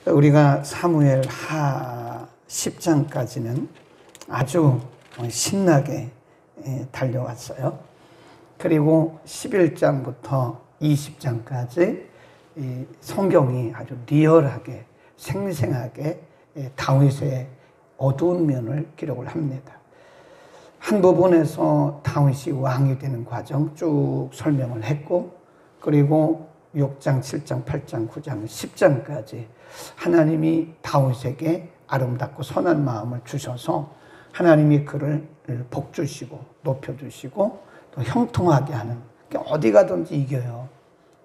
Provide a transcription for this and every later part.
우리가 사무엘 하 10장까지는 아주 신나게 달려왔어요. 그리고 11장부터 20장까지 성경이 아주 리얼하게 생생하게 다윗의 어두운 면을 기록을 합니다. 한 부분에서 다윗이 왕이 되는 과정 쭉 설명을 했고, 그리고 6장, 7장, 8장, 9장, 10장까지 하나님이 다윗에게 아름답고 선한 마음을 주셔서 하나님이 그를 복주시고 높여주시고 또 형통하게 하는, 어디 가든지 이겨요.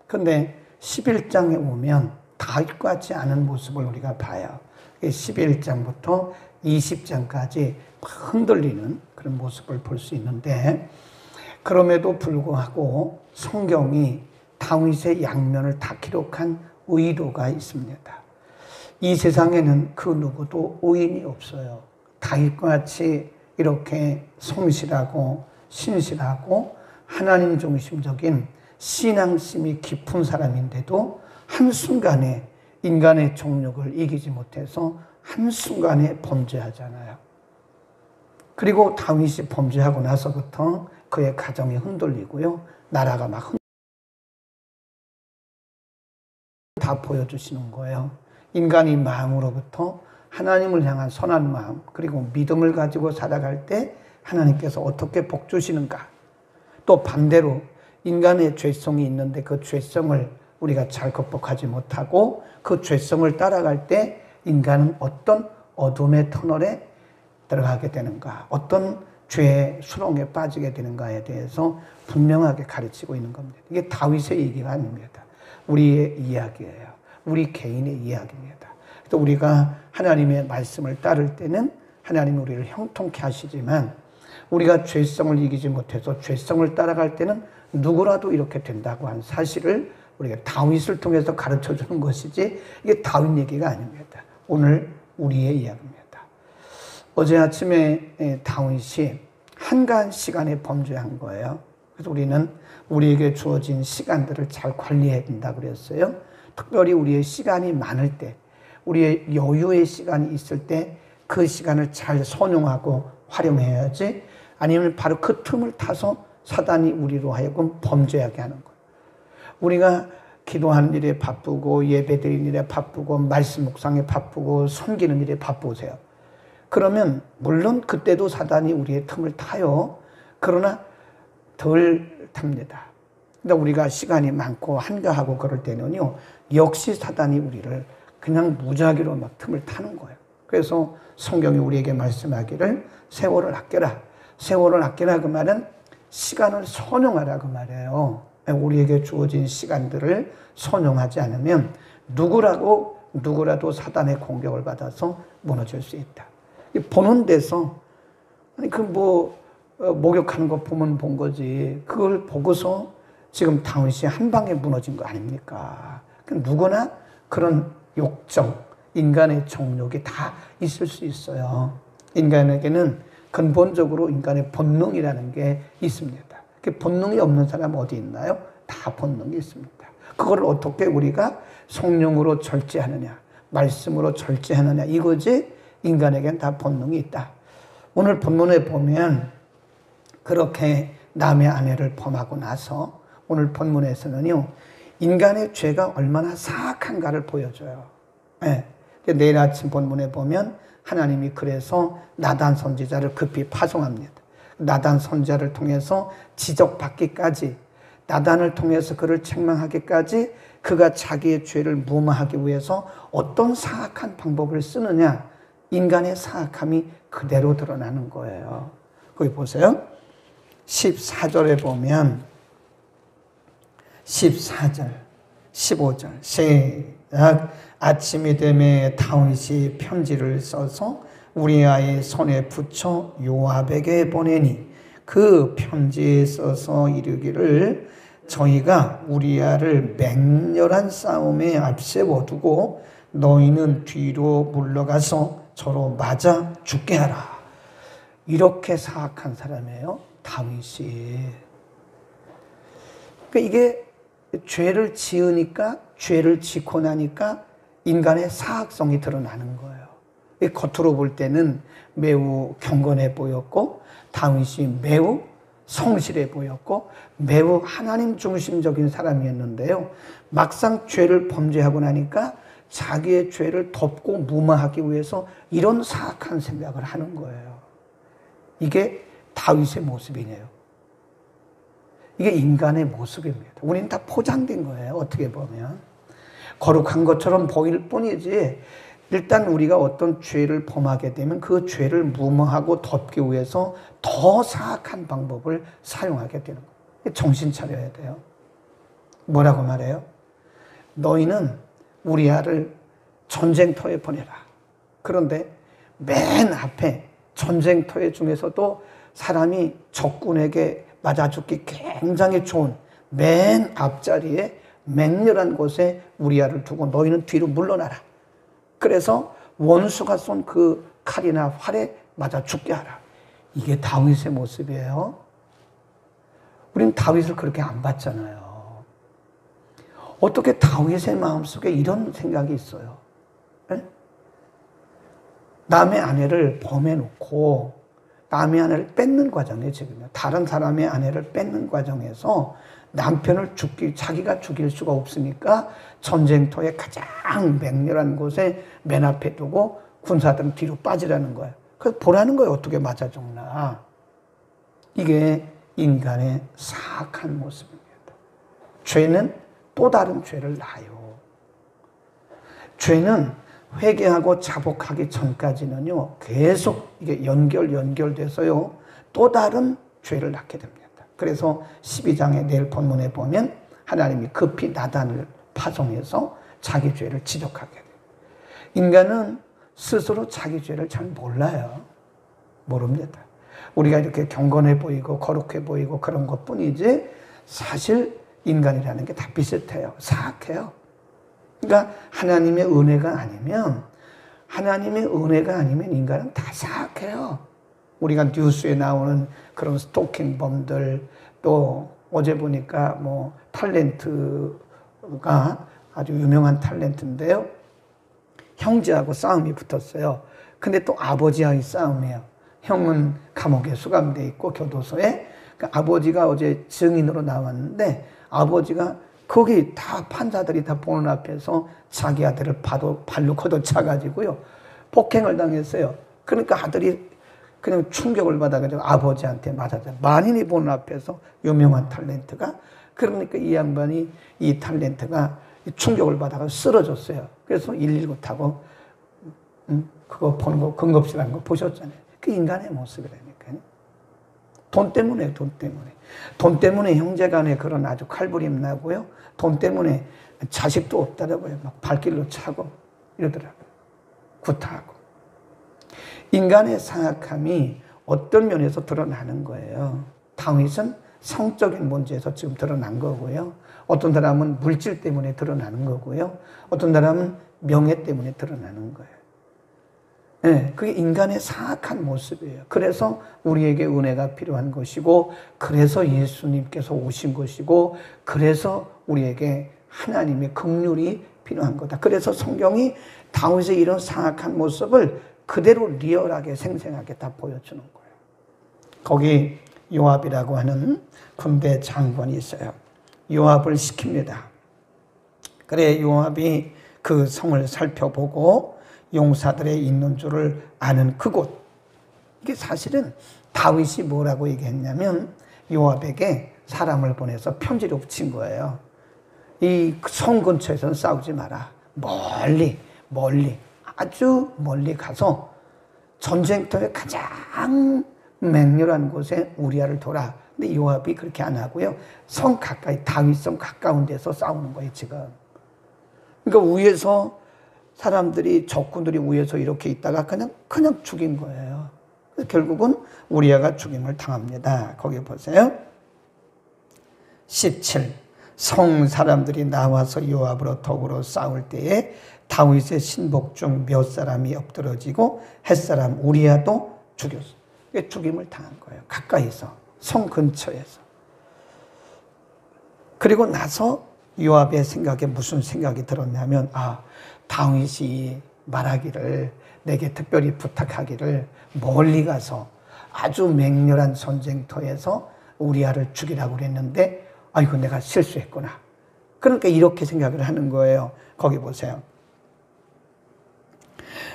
근데 11장에 오면 다윗같지 않은 모습을 우리가 봐요. 11장부터 20장까지 흔들리는 그런 모습을 볼 수 있는데, 그럼에도 불구하고 성경이 다윗의 양면을 다 기록한 의도가 있습니다. 이 세상에는 그 누구도 의인이 없어요. 다윗과 같이 이렇게 성실하고 신실하고 하나님 중심적인 신앙심이 깊은 사람인데도 한순간에 인간의 정욕을 이기지 못해서 한순간에 범죄하잖아요. 그리고 다윗이 범죄하고 나서부터 그의 가정이 흔들리고요. 나라가 막 다 보여주시는 거예요. 인간이 마음으로부터 하나님을 향한 선한 마음, 그리고 믿음을 가지고 살아갈 때 하나님께서 어떻게 복 주시는가. 또 반대로 인간의 죄성이 있는데 그 죄성을 우리가 잘 극복하지 못하고 그 죄성을 따라갈 때 인간은 어떤 어둠의 터널에 들어가게 되는가, 어떤 죄의 수렁에 빠지게 되는가에 대해서 분명하게 가르치고 있는 겁니다. 이게 다윗의 얘기가 아닙니다. 우리의 이야기예요. 우리 개인의 이야기입니다. 또 우리가 하나님의 말씀을 따를 때는 하나님이 우리를 형통케 하시지만, 우리가 죄성을 이기지 못해서 죄성을 따라갈 때는 누구라도 이렇게 된다고 하는 사실을 우리가 다윗을 통해서 가르쳐 주는 것이지, 이게 다윗 얘기가 아닙니다. 오늘 우리의 이야기입니다. 어제 아침에 다윗이 한가한 시간에 범죄한 거예요. 그래서 우리는 우리에게 주어진 시간들을 잘 관리해야 된다고 그랬어요. 특별히 우리의 시간이 많을 때, 우리의 여유의 시간이 있을 때 그 시간을 잘 선용하고 활용해야지, 아니면 바로 그 틈을 타서 사단이 우리로 하여금 범죄하게 하는 거예요. 우리가 기도하는 일에 바쁘고 예배드리는 일에 바쁘고 말씀 묵상에 바쁘고 섬기는 일에 바쁘세요. 그러면 물론 그때도 사단이 우리의 틈을 타요. 그러나 덜 탑니다. 근데 우리가 시간이 많고 한가하고 그럴 때는요, 역시 사단이 우리를 그냥 무작위로 막 틈을 타는 거예요. 그래서 성경이 우리에게 말씀하기를 세월을 아껴라. 세월을 아껴라 그 말은 시간을 선용하라 그 말이에요. 우리에게 주어진 시간들을 선용하지 않으면 누구라도 사단의 공격을 받아서 무너질 수 있다. 보는 데서, 아니 목욕하는 거 보면 본 거지, 그걸 보고서 지금 다윗이 한 방에 무너진 거 아닙니까? 누구나 그런 욕정, 인간의 정욕이 다 있을 수 있어요. 인간에게는 근본적으로 인간의 본능이라는 게 있습니다. 그 본능이 없는 사람 어디 있나요? 다 본능이 있습니다. 그걸 어떻게 우리가 성령으로 절제하느냐, 말씀으로 절제하느냐, 이거지. 인간에겐 다 본능이 있다. 오늘 본문에 보면 그렇게 남의 아내를 범하고 나서 오늘 본문에서는요, 인간의 죄가 얼마나 사악한가를 보여줘요. 네. 내일 아침 본문에 보면 하나님이 그래서 나단 선지자를 급히 파송합니다. 나단 선지자를 통해서 지적받기까지, 나단을 통해서 그를 책망하기까지, 그가 자기의 죄를 무마하기 위해서 어떤 사악한 방법을 쓰느냐, 인간의 사악함이 그대로 드러나는 거예요. 거기 보세요. 14절에 보면 14절, 15절 시작. 아침이 되매 다윗이 편지를 써서 우리아의 손에 붙여 요압에게 보내니 그 편지에 써서 이르기를 저희가 우리아를 맹렬한 싸움에 앞세워두고 너희는 뒤로 물러가서 저로 맞아 죽게 하라. 이렇게 사악한 사람이에요, 다윗이. 그러니까 이게 죄를 지으니까, 죄를 짓고 나니까 인간의 사악성이 드러나는 거예요. 겉으로 볼 때는 매우 경건해 보였고 다윗이 매우 성실해 보였고 매우 하나님 중심적인 사람이었는데요. 막상 죄를 범죄하고 나니까 자기의 죄를 덮고 무마하기 위해서 이런 사악한 생각을 하는 거예요. 이게 다윗의 모습이네요. 이게 인간의 모습입니다. 우리는 다 포장된 거예요. 어떻게 보면 거룩한 것처럼 보일 뿐이지 일단 우리가 어떤 죄를 범하게 되면 그 죄를 무마하고 덮기 위해서 더 사악한 방법을 사용하게 되는 거예요. 정신 차려야 돼요. 뭐라고 말해요? 너희는 우리아를 전쟁터에 보내라. 그런데 맨 앞에 전쟁터에 중에서도 사람이 적군에게 맞아 죽기 굉장히 좋은 맨 앞자리에 맹렬한 곳에 우리아를 두고 너희는 뒤로 물러나라. 그래서 원수가 쏜 그 칼이나 활에 맞아 죽게 하라. 이게 다윗의 모습이에요. 우리는 다윗을 그렇게 안 봤잖아요. 어떻게 다윗의 마음속에 이런 생각이 있어요? 에? 남의 아내를 범해놓고 남의 아내를 뺏는 과정에 지금 다른 사람의 아내를 뺏는 과정에서 남편을 자기가 죽일 수가 없으니까 전쟁터의 가장 맹렬한 곳에 맨 앞에 두고 군사들은 뒤로 빠지라는 거예요. 그래서 보라는 거예요. 어떻게 맞아 죽나. 이게 인간의 사악한 모습입니다. 죄는 또 다른 죄를 낳아요. 죄는 회개하고 자복하기 전까지는요, 계속 이게 연결돼서요, 또 다른 죄를 낳게 됩니다. 그래서 12장의 내일 본문에 보면 하나님이 급히 나단을 파송해서 자기 죄를 지적하게 돼요. 인간은 스스로 자기 죄를 잘 몰라요. 모릅니다. 우리가 이렇게 경건해 보이고 거룩해 보이고 그런 것 뿐이지 사실 인간이라는 게 다 비슷해요. 사악해요. 그러니까 하나님의 은혜가 아니면 인간은 다 사악해요. 우리가 뉴스에 나오는 그런 스토킹범들, 또 어제 보니까 뭐 탤런트가 아주 유명한 탤런트인데요. 형제하고 싸움이 붙었어요. 근데 또 아버지와의 싸움이에요. 형은 감옥에 수감돼 있고 교도소에. 그러니까 아버지가 어제 증인으로 나왔는데 아버지가 거기 다 판사들이 다 보는 앞에서 자기 아들을 발로 걷어차가지고요. 폭행을 당했어요. 그러니까 아들이 그냥 충격을 받아가지고 아버지한테 맞았어요. 만인이 보는 앞에서 유명한 탤런트가. 그러니까 이 양반이 이 탤런트가 충격을 받아가지고 쓰러졌어요. 그래서 119 타고 그거 보는 거 응급실한 거 보셨잖아요. 그 인간의 모습이라니까요. 돈 때문에. 돈 때문에 형제간에 그런 아주 칼부림 나고요. 돈 때문에 자식도 없다라고요. 막 발길로 차고 이러더라고요. 구타하고. 인간의 사악함이 어떤 면에서 드러나는 거예요. 다윗은 성적인 문제에서 지금 드러난 거고요. 어떤 사람은 물질 때문에 드러나는 거고요. 어떤 사람은 명예 때문에 드러나는 거예요. 네, 그게 인간의 사악한 모습이에요. 그래서 우리에게 은혜가 필요한 것이고, 그래서 예수님께서 오신 것이고, 그래서 우리에게 하나님의 긍휼이 필요한 거다. 그래서 성경이 다윗의 이런 사악한 모습을 그대로 리얼하게 생생하게 다 보여주는 거예요. 거기 요압이라고 하는 군대 장관이 있어요. 요압을 시킵니다. 그래 요압이 그 성을 살펴보고 용사들의 있는 줄을 아는 그곳. 이게 사실은 다윗이 뭐라고 얘기했냐면 요압에게 사람을 보내서 편지를 붙인 거예요. 이 성 근처에서는 싸우지 마라. 멀리 아주 멀리 가서 전쟁터에 가장 맹렬한 곳에 우리아를 둬라. 근데 요압이 그렇게 안 하고요. 성 가까이, 다윗성 가까운 데서 싸우는 거예요, 지금. 그러니까 위에서 사람들이, 적군들이 위에서 이렇게 있다가 그냥 죽인 거예요. 그래서 결국은 우리아가 죽임을 당합니다. 거기 보세요. 17. 성 사람들이 나와서 요압으로 더불어 싸울 때에 다윗의 신복 중 몇 사람이 엎드러지고 햇사람 우리아도 죽였어. 죽임을 당한 거예요. 가까이서, 성 근처에서. 그리고 나서 요압의 생각에 무슨 생각이 들었냐면, 다윗이 말하기를, 내게 특별히 부탁하기를 멀리 가서 아주 맹렬한 전쟁터에서 우리아를 죽이라고 그랬는데 아이고 내가 실수했구나. 그러니까 이렇게 생각을 하는 거예요. 거기 보세요.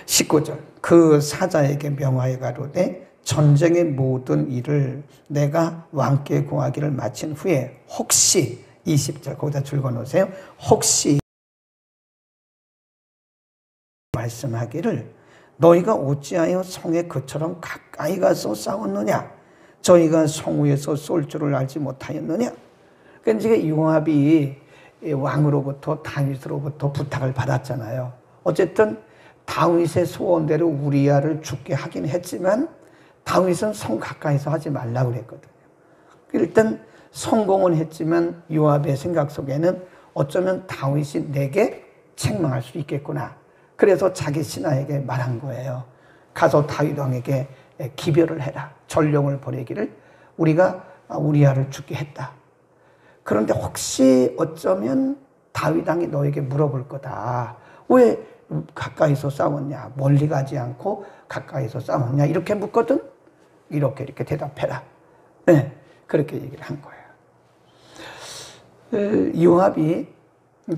19절. 그 사자에게 명하여 가로되 전쟁의 모든 일을 내가 왕께 고하기를 마친 후에 혹시 20절 거기다 줄거 놓으세요. 혹시 말씀하기를 너희가 어찌하여 성에 그처럼 가까이 가서 싸웠느냐? 저희가 성 위에서 쏠 줄을 알지 못하였느냐? 그러니까 이제 요압이 왕으로부터 다윗으로부터 부탁을 받았잖아요. 어쨌든 다윗의 소원대로 우리아를 죽게 하긴 했지만 다윗은 성 가까이서 하지 말라고 그랬거든요. 일단 성공은 했지만 요압의 생각 속에는 어쩌면 다윗이 내게 책망할 수 있겠구나. 그래서 자기 신하에게 말한 거예요. 가서 다윗 왕에게 기별을 해라. 전령을 보내기를 우리가 우리아를 죽게 했다. 그런데 혹시 어쩌면 다윗 왕이 너에게 물어볼 거다. 왜 가까이서 싸웠냐? 멀리 가지 않고 가까이서 싸웠냐? 이렇게 묻거든. 이렇게 대답해라. 네, 그렇게 얘기를 한 거예요. 요압이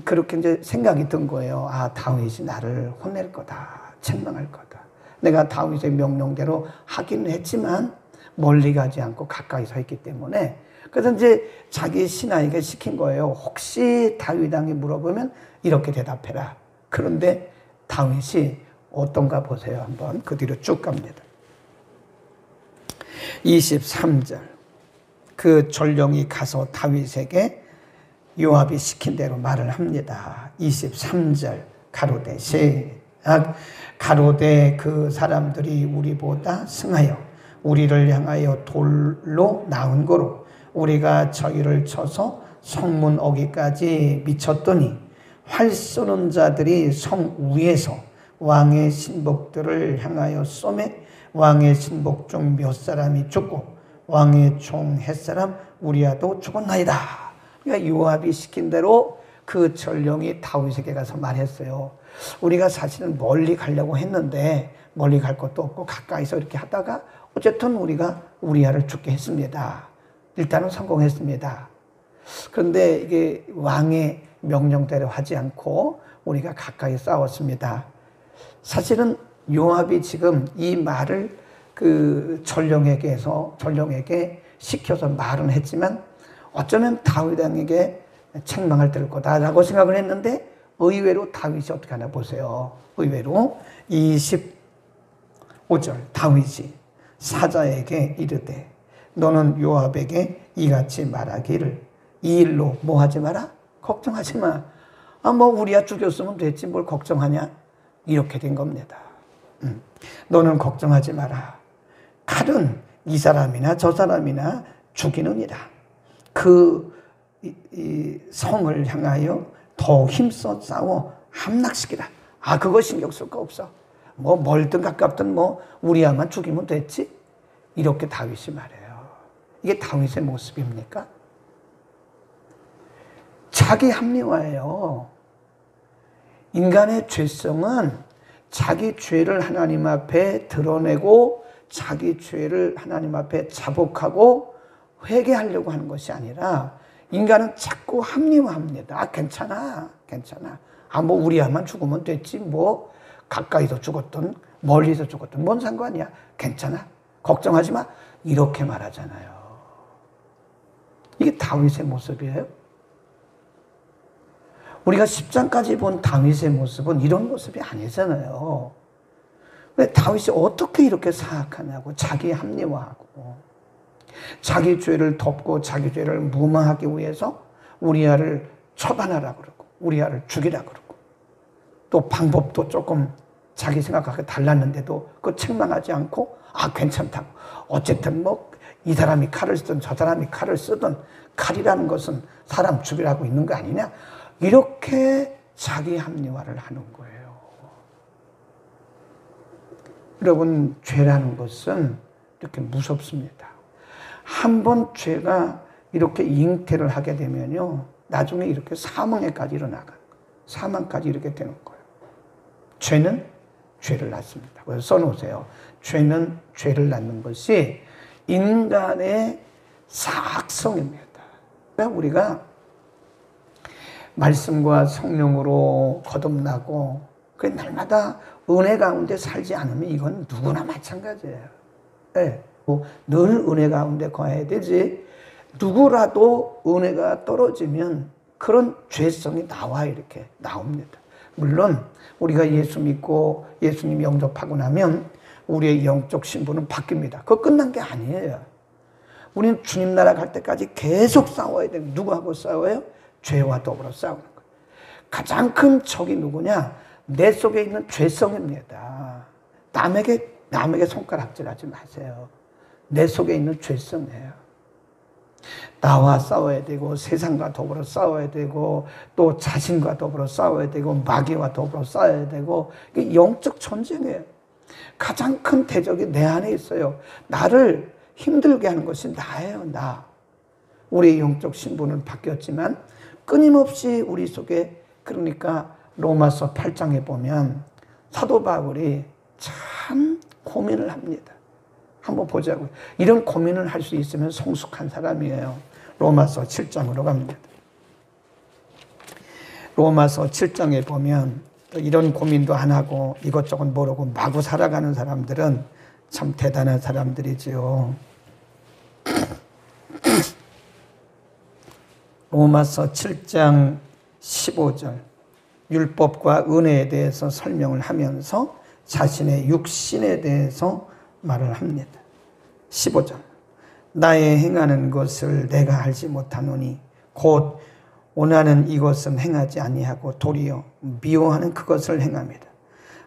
그렇게 이제 생각이 든 거예요. 아, 다윗이 나를 혼낼 거다. 책망할 거다. 내가 다윗의 명령대로 하기는 했지만 멀리 가지 않고 가까이서 했기 때문에 그래서 이제 자기 신하에게 시킨 거예요. 혹시 다윗 왕이 물어보면 이렇게 대답해라. 그런데 다윗이 어떤가 보세요. 한번 그 뒤로 쭉 갑니다. 23절. 그 전령이 가서 다윗에게 요압이 시킨 대로 말을 합니다. 23절 가로되 시작. 가로되 그 사람들이 우리보다 승하여 우리를 향하여 돌로 나온 거로 우리가 저희를 쳐서 성문 어기까지 미쳤더니 활 쏘는 자들이 성 위에서 왕의 신복들을 향하여 쏘매 왕의 신복 중 몇 사람이 죽고 왕의 종 햇사람 우리아도 죽었나이다. 그러니까 요압이 시킨 대로 그 전령이 다윗에게 가서 말했어요. 우리가 사실은 멀리 가려고 했는데 멀리 갈 것도 없고 가까이서 이렇게 하다가 어쨌든 우리가 우리아를 죽게 했습니다. 일단은 성공했습니다. 그런데 이게 왕의 명령대로 하지 않고 우리가 가까이 싸웠습니다. 사실은 요압이 지금 이 말을 그 전령에게 시켜서 말은 했지만 어쩌면 다윗 왕에게 책망을 들을 거다라고 생각을 했는데 의외로 다윗이 어떻게 하나 보세요. 의외로 25절 다윗이 사자에게 이르되 너는 요압에게 이같이 말하기를 이 일로 뭐 하지 마라? 걱정하지 마. 뭐 우리야 죽였으면 됐지 뭘 걱정하냐? 이렇게 된 겁니다. 너는 걱정하지 마라. 칼은 이 사람이나 저 사람이나 죽이느니라. 이 성을 향하여 더 힘써 싸워 함락시키라. 그거 신경 쓸 거 없어. 뭐 멀든 가깝든 뭐 우리야만 죽이면 됐지. 이렇게 다윗이 말해요. 이게 다윗의 모습입니까? 자기 합리화예요. 인간의 죄성은 자기 죄를 하나님 앞에 드러내고 자기 죄를 하나님 앞에 자복하고 회개하려고 하는 것이 아니라 인간은 자꾸 합리화합니다. 괜찮아. 뭐 우리야만 죽으면 됐지. 뭐 가까이서 죽었든 멀리서 죽었든 뭔 상관이야. 괜찮아. 걱정하지 마. 이렇게 말하잖아요. 이게 다윗의 모습이에요. 우리가 10장까지 본 다윗의 모습은 이런 모습이 아니잖아요. 왜 다윗이 어떻게 이렇게 사악하냐고. 자기 합리화하고 자기 죄를 덮고 자기 죄를 무마하기 위해서 우리아를 처단하라고 그러고 우리아를 죽이라고 그러고 또 방법도 조금 자기 생각하고 달랐는데도 그 책망하지 않고 괜찮다고. 어쨌든 뭐 이 사람이 칼을 쓰든 저 사람이 칼을 쓰든 칼이라는 것은 사람 죽이라고 있는 거 아니냐. 이렇게 자기 합리화를 하는 거예요. 여러분, 죄라는 것은 이렇게 무섭습니다. 한번 죄가 이렇게 잉태를 하게 되면요, 나중에 이렇게 사망에까지 일어나가, 사망까지 이렇게 되는 거예요. 죄는 죄를 낳습니다. 그래서 써놓으세요. 죄는 죄를 낳는 것이 인간의 사악성입니다. 그러니까 우리가 말씀과 성령으로 거듭나고 그 날마다 은혜 가운데 살지 않으면 이건 누구나 마찬가지예요. 네. 늘 은혜 가운데 거해야 되지. 누구라도 은혜가 떨어지면 그런 죄성이 이렇게 나옵니다. 물론 우리가 예수 믿고 예수님 영접하고 나면 우리의 영적 신분은 바뀝니다. 그거 끝난 게 아니에요. 우리는 주님 나라 갈 때까지 계속 싸워야 돼요. 누구하고 싸워요? 죄와 더불어 싸우는 거예요. 가장 큰 적이 누구냐? 내 속에 있는 죄성입니다. 남에게 손가락질하지 마세요. 내 속에 있는 죄성이에요. 나와 싸워야 되고 세상과 더불어 싸워야 되고 또 자신과 더불어 싸워야 되고 마귀와 더불어 싸워야 되고 이게 영적 전쟁이에요. 가장 큰 대적이 내 안에 있어요. 나를 힘들게 하는 것이 나예요. 나. 우리의 영적 신분은 바뀌었지만 끊임없이 우리 속에 그러니까 로마서 8장에 보면 사도 바울이 참 고민을 합니다. 한번 보자고요. 이런 고민을 할 수 있으면 성숙한 사람이에요. 로마서 7장으로 갑니다. 로마서 7장에 보면 또 이런 고민도 안 하고 이것저것 모르고 마구 살아가는 사람들은 참 대단한 사람들이지요. 로마서 7장 15절 율법과 은혜에 대해서 설명을 하면서 자신의 육신에 대해서 말을 합니다. 15절 나의 행하는 것을 내가 알지 못하노니 곧 원하는 이것은 행하지 아니하고 도리어 미워하는 그것을 행합니다.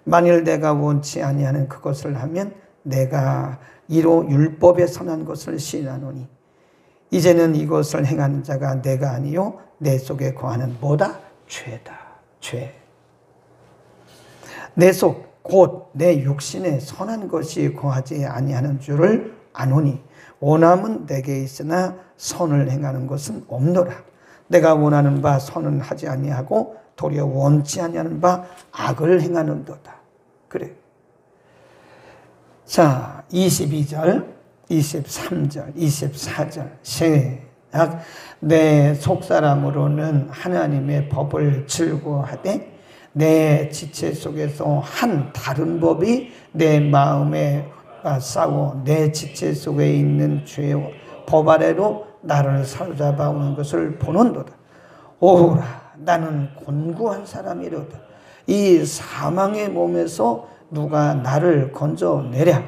만일 내가 원치 아니하는 그것을 하면 내가 이로 율법에 선한 것을 시인하노니 이제는 이것을 행하는 자가 내가 아니요 내 속에 거하는 뭐다? 죄다. 죄. 내 속 곧 내 육신에 선한 것이 거하지 아니하는 줄을 아노니 원함은 내게 있으나 선을 행하는 것은 없노라. 내가 원하는 바 선은 하지 아니하고 도리어 원치 아니하는 바 악을 행하는도다. 그래. 자, 22절, 23절, 24절 시작. 내 속사람으로는 하나님의 법을 즐거워하되 내 지체 속에서 한 다른 법이 내 마음에 싸워 내 지체 속에 있는 죄와 법 아래로 나를 사로잡아 오는 것을 보는도다. 오라 나는 곤고한 사람이로다. 이 사망의 몸에서 누가 나를 건져내랴.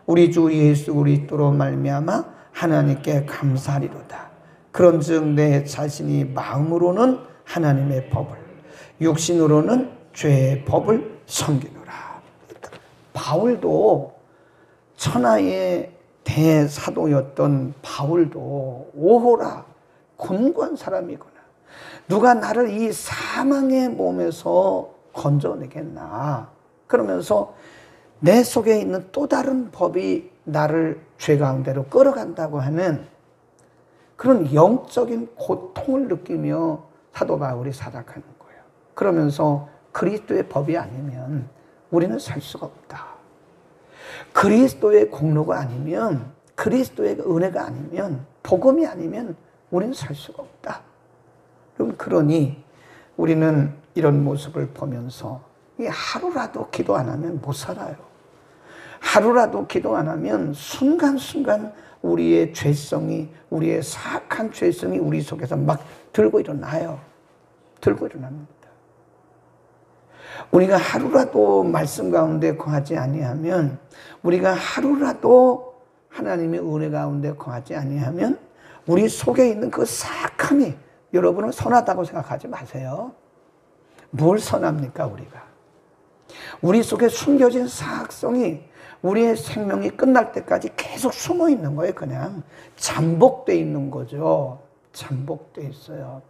우리 주 예수 그리스도로 말미암아 하나님께 감사하리로다. 그런즉 내 자신이 마음으로는 하나님의 법을 육신으로는 죄의 법을 섬기노라. 바울도 천하의 대사도였던 바울도 오호라 곤고한 사람이구나. 누가 나를 이 사망의 몸에서 건져내겠나. 그러면서 내 속에 있는 또 다른 법이 나를 죄 가운데로 끌어간다고 하는 그런 영적인 고통을 느끼며 사도 바울이 살아가는 거예요. 그러면서 그리스도의 법이 아니면 우리는 살 수가 없다. 그리스도의 공로가 아니면 그리스도의 은혜가 아니면 복음이 아니면 우리는 살 수가 없다. 그러니 우리는 이런 모습을 보면서 하루라도 기도 안 하면 못 살아요. 하루라도 기도 안 하면 순간순간 우리의 죄성이 우리의 사악한 죄성이 우리 속에서 막 들고 일어나요. 들고 일어납니다. 우리가 하루라도 말씀 가운데 거하지 아니하면 우리가 하루라도 하나님의 은혜 가운데 거하지 아니하면 우리 속에 있는 그 사악함이 여러분은 선하다고 생각하지 마세요. 뭘 선합니까 우리가? 우리 속에 숨겨진 사악성이 우리의 생명이 끝날 때까지 계속 숨어 있는 거예요. 그냥 잠복되어 있는 거죠. 잠복되어 있어요.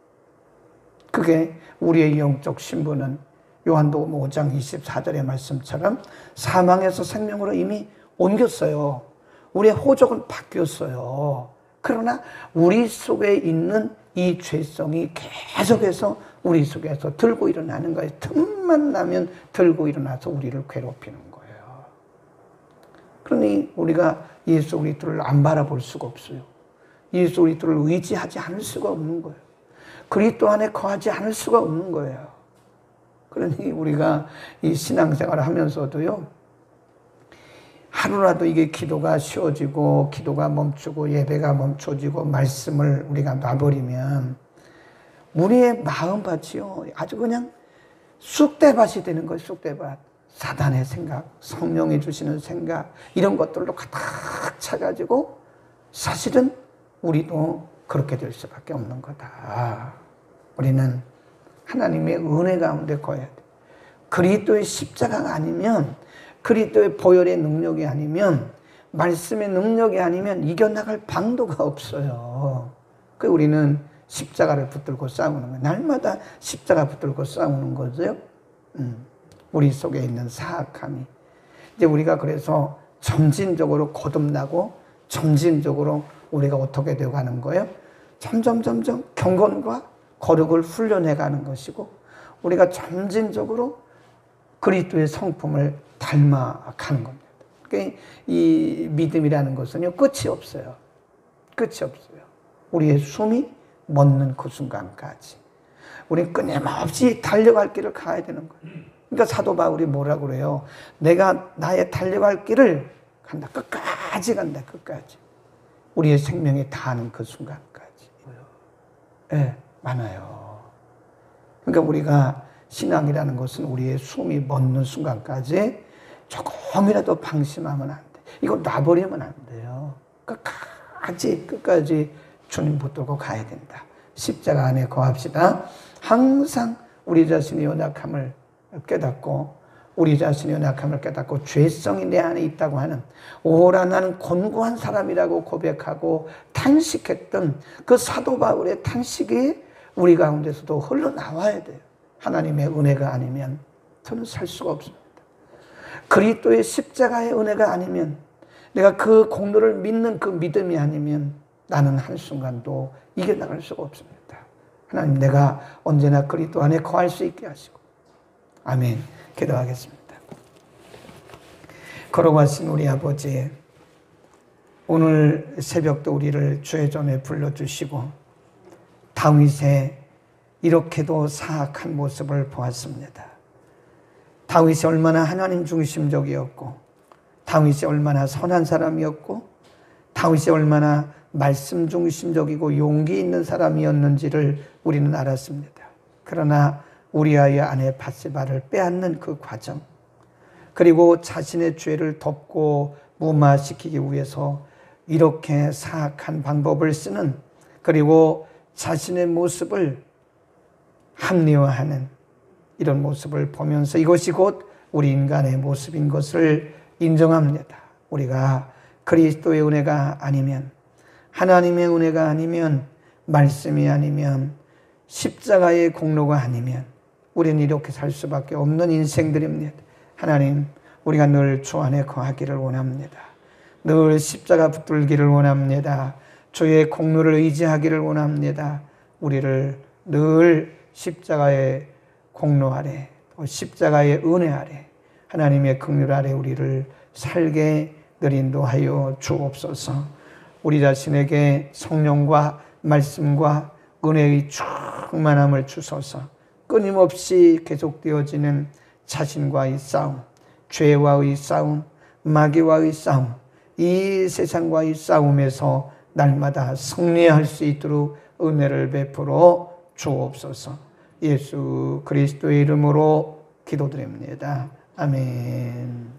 그게 우리의 영적 신분은 요한복음 5장 24절의 말씀처럼 사망에서 생명으로 이미 옮겼어요. 우리의 호적은 바뀌었어요. 그러나 우리 속에 있는 이 죄성이 계속해서 우리 속에서 들고 일어나는 거예요. 틈만 나면 들고 일어나서 우리를 괴롭히는 거예요. 그러니 우리가 예수 그리스도를 안 바라볼 수가 없어요. 예수 그리스도를 의지하지 않을 수가 없는 거예요. 그리스도 안에 거하지 않을 수가 없는 거예요. 그러니 우리가 이 신앙생활을 하면서도요, 하루라도 이게 기도가 쉬워지고 기도가 멈추고 예배가 멈춰지고 말씀을 우리가 놔버리면 우리의 마음밭이요 아주 그냥 쑥대밭이 되는 거예요. 쑥대밭. 사단의 생각, 성령이 주시는 생각, 이런 것들로 가득 차가지고 사실은 우리도 그렇게 될 수밖에 없는 거다. 우리는 하나님의 은혜 가운데 거해야 돼. 그리스도의 십자가가 아니면, 그리스도의 보혈의 능력이 아니면, 말씀의 능력이 아니면 이겨나갈 방도가 없어요. 그 우리는 십자가를 붙들고 싸우는 거예요. 날마다 십자가 붙들고 싸우는 거죠. 우리 속에 있는 사악함이. 이제 우리가 그래서 점진적으로 거듭나고 점진적으로 우리가 어떻게 되어가는 거예요? 점점 경건과 거룩을 훈련해 가는 것이고, 우리가 점진적으로 그리스도의 성품을 닮아가는 겁니다. 그러니까 이 믿음이라는 것은요, 끝이 없어요. 끝이 없어요. 우리의 숨이 멎는 그 순간까지 우리 끊임없이 달려갈 길을 가야 되는 거예요. 그러니까 사도 바울이 뭐라고 그래요? 내가 나의 달려갈 길을 간다. 끝까지 간다. 끝까지. 우리의 생명이 다하는 그 순간까지. 네, 많아요. 그러니까 우리가 신앙이라는 것은 우리의 숨이 멎는 순간까지 조금이라도 방심하면 안 돼. 이거 놔버리면 안 돼요. 끝까지 주님 붙들고 가야 된다. 십자가 안에 거합시다. 항상 우리 자신의 연약함을 깨닫고, 우리 자신의 연약함을 깨닫고 죄성이 내 안에 있다고 하는, 오라 나는 곤고한 사람이라고 고백하고 탄식했던 그 사도 바울의 탄식이 우리 가운데서도 흘러나와야 돼요. 하나님의 은혜가 아니면 저는 살 수가 없습니다. 그리스도의 십자가의 은혜가 아니면, 내가 그 공로를 믿는 그 믿음이 아니면 나는 한순간도 이겨나갈 수가 없습니다. 하나님, 내가 언제나 그리스도 안에 거할 수 있게 하시고. 아멘. 기도하겠습니다. 걸어가신 우리 아버지, 오늘 새벽도 우리를 주의 전에 불러주시고 다윗의 이렇게도 사악한 모습을 보았습니다. 다윗이 얼마나 하나님 중심적이었고, 다윗이 얼마나 선한 사람이었고, 다윗이 얼마나 말씀 중심적이고 용기 있는 사람이었는지를 우리는 알았습니다. 그러나 우리아의 아내 밧세바를 빼앗는 그 과정, 그리고 자신의 죄를 덮고 무마시키기 위해서 이렇게 사악한 방법을 쓰는, 그리고 자신의 모습을 합리화하는 이런 모습을 보면서 이것이 곧 우리 인간의 모습인 것을 인정합니다. 우리가 그리스도의 은혜가 아니면, 하나님의 은혜가 아니면, 말씀이 아니면, 십자가의 공로가 아니면 우리는 이렇게 살 수밖에 없는 인생들입니다. 하나님, 우리가 늘 주 안에 거하기를 원합니다. 늘 십자가 붙들기를 원합니다. 주의 공로를 의지하기를 원합니다. 우리를 늘 십자가의 공로 아래, 또 십자가의 은혜 아래, 하나님의 긍휼 아래 우리를 살게 늘 인도하여 주옵소서. 우리 자신에게 성령과 말씀과 은혜의 충만함을 주소서. 끊임없이 계속되어지는 자신과의 싸움, 죄와의 싸움, 마귀와의 싸움, 이 세상과의 싸움에서 날마다 승리할 수 있도록 은혜를 베풀어 주옵소서. 예수 그리스도의 이름으로 기도드립니다. 아멘.